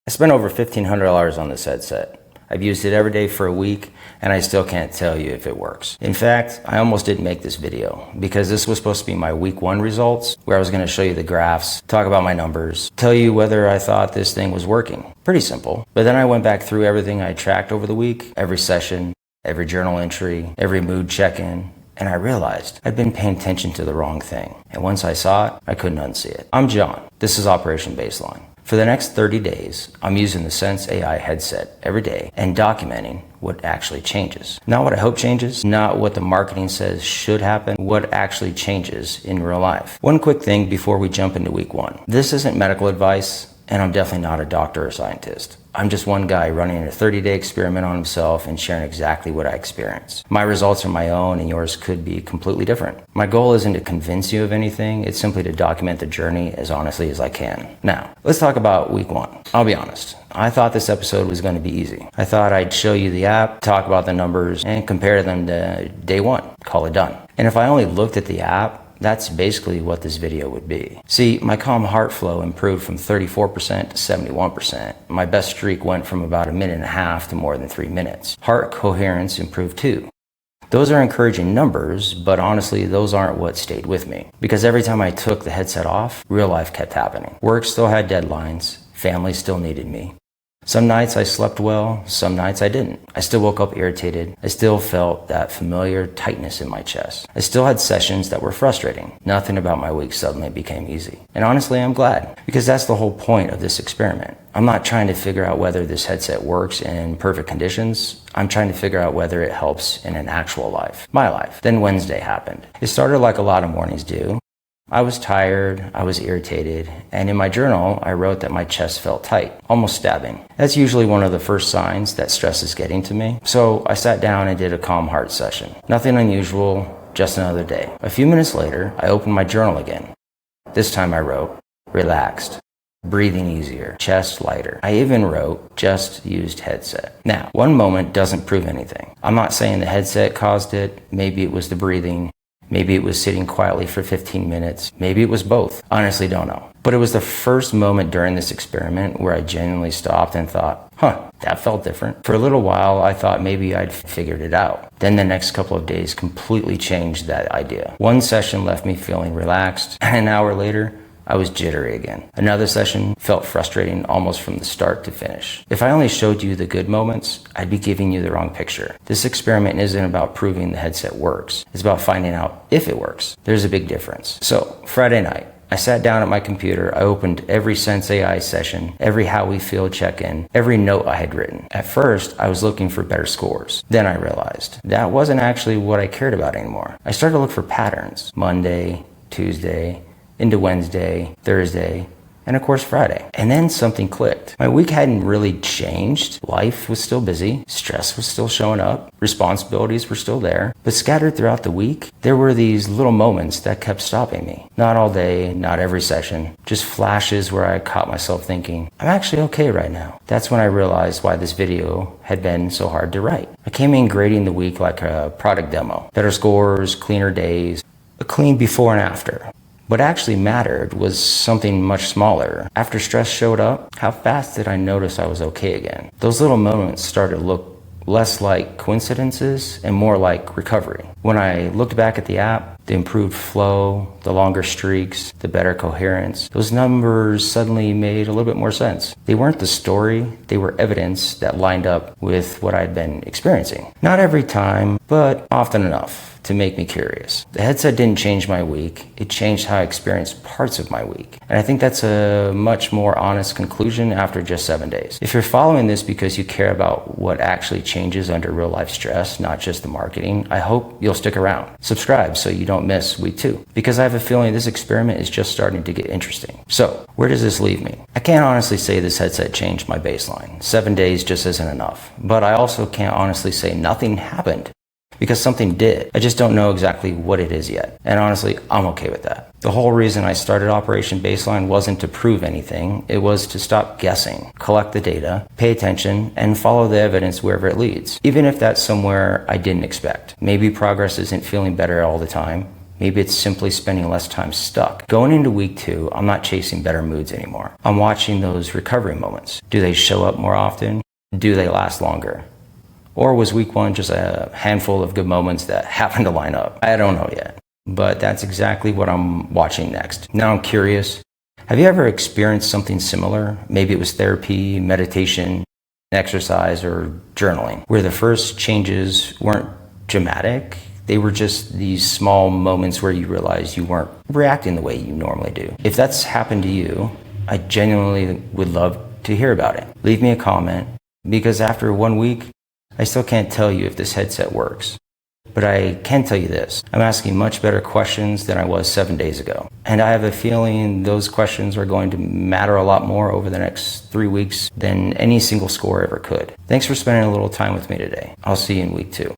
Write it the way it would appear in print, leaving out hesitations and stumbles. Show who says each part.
Speaker 1: I spent over $1,500 on this headset. I've used it every day for a week, and I still can't tell you if it works. In fact, I almost didn't make this video because this was supposed to be my week 1 results, where I was going to show you the graphs, talk about my numbers, tell you whether I thought this thing was working. Pretty simple. But then I went back through everything I tracked over the week, every session, every journal entry, every mood check-in, and I realized I'd been paying attention to the wrong thing. And once I saw it, I couldn't unsee it. I'm John. This is Operation Baseline. For the next 30 days, I'm using the Sensai headset every day and documenting what actually changes. Not what I hope changes, not what the marketing says should happen, what actually changes in real life. One quick thing before we jump into week 1. This isn't medical advice, and I'm definitely not a doctor or scientist. I'm just one guy running a 30-day experiment on himself and sharing exactly what I experienced. My results are my own, and yours could be completely different. My goal isn't to convince you of anything, it's simply to document the journey as honestly as I can. Now, let's talk about week 1. I'll be honest, I thought this episode was going to be easy. I thought I'd show you the app, talk about the numbers, and compare them to day 1. Call it done. And if I only looked at the app, that's basically what this video would be. See, my calm heart flow improved from 34% to 71%. My best streak went from about 1.5 minutes to more than 3 minutes. Heart coherence improved too. Those are encouraging numbers, but honestly, those aren't what stayed with me. Because every time I took the headset off, real life kept happening. Work still had deadlines, family still needed me. Some nights I slept well, some nights I didn't. I still woke up irritated. I still felt that familiar tightness in my chest. I still had sessions that were frustrating. Nothing about my week suddenly became easy. And honestly, I'm glad, because that's the whole point of this experiment. I'm not trying to figure out whether this headset works in perfect conditions. I'm trying to figure out whether it helps in an actual life, my life. Then Wednesday happened. It started like a lot of mornings do. I was tired, I was irritated, and in my journal, I wrote that my chest felt tight, almost stabbing. That's usually one of the first signs that stress is getting to me. So I sat down and did a calm heart session. Nothing unusual, just another day. A few minutes later, I opened my journal again. This time I wrote, relaxed, breathing easier, chest lighter. I even wrote, just used headset. Now, one moment doesn't prove anything. I'm not saying the headset caused it, maybe it was the breathing. Maybe it was sitting quietly for 15 minutes. Maybe it was both. Honestly, don't know. But it was the first moment during this experiment where I genuinely stopped and thought, that felt different. For a little while, I thought maybe I'd figured it out. Then the next couple of days completely changed that idea. One session left me feeling relaxed, and an hour later, I was jittery again. Another session felt frustrating almost from the start to finish. If I only showed you the good moments, I'd be giving you the wrong picture. This experiment isn't about proving the headset works. It's about finding out if it works. There's a big difference. So, Friday night, I sat down at my computer, I opened every Sensai session, every how we feel check-in, every note I had written. At first, I was looking for better scores. Then I realized that wasn't actually what I cared about anymore. I started to look for patterns. Monday, Tuesday, into Wednesday, Thursday, and of course Friday. And then something clicked. My week hadn't really changed. Life was still busy. Stress was still showing up. Responsibilities were still there. But scattered throughout the week, there were these little moments that kept stopping me. Not all day, not every session. Just flashes where I caught myself thinking, I'm actually okay right now. That's when I realized why this video had been so hard to write. I came in grading the week like a product demo. Better scores, cleaner days, a clean before and after. What actually mattered was something much smaller. After stress showed up, how fast did I notice I was okay again? Those little moments started to look less like coincidences and more like recovery. When I looked back at the app, the improved flow, the longer streaks, the better coherence, those numbers suddenly made a little bit more sense. They weren't the story, they were evidence that lined up with what I'd been experiencing. Not every time, but often enough to make me curious. The headset didn't change my week, it changed how I experienced parts of my week. And I think that's a much more honest conclusion after just 7 days. If you're following this because you care about what actually changes under real life stress, not just the marketing, I hope you'll stick around. Subscribe so you don't miss week 2, because I have a feeling this experiment is just starting to get interesting. So, where does this leave me? I can't honestly say this headset changed my baseline. 7 days just isn't enough. But I also can't honestly say nothing happened, because something did. I just don't know exactly what it is yet. And honestly, I'm okay with that. The whole reason I started Operation Baseline wasn't to prove anything. It was to stop guessing, collect the data, pay attention, and follow the evidence wherever it leads. Even if that's somewhere I didn't expect. Maybe progress isn't feeling better all the time. Maybe it's simply spending less time stuck. Going into week 2, I'm not chasing better moods anymore. I'm watching those recovery moments. Do they show up more often? Do they last longer? Or was week 1 just a handful of good moments that happened to line up? I don't know yet, but that's exactly what I'm watching next. Now I'm curious, have you ever experienced something similar? Maybe it was therapy, meditation, exercise, or journaling, where the first changes weren't dramatic. They were just these small moments where you realized you weren't reacting the way you normally do. If that's happened to you, I genuinely would love to hear about it. Leave me a comment, because after 1 week, I still can't tell you if this headset works. But I can tell you this, I'm asking much better questions than I was 7 days ago. And I have a feeling those questions are going to matter a lot more over the next 3 weeks than any single score ever could. Thanks for spending a little time with me today. I'll see you in week 2.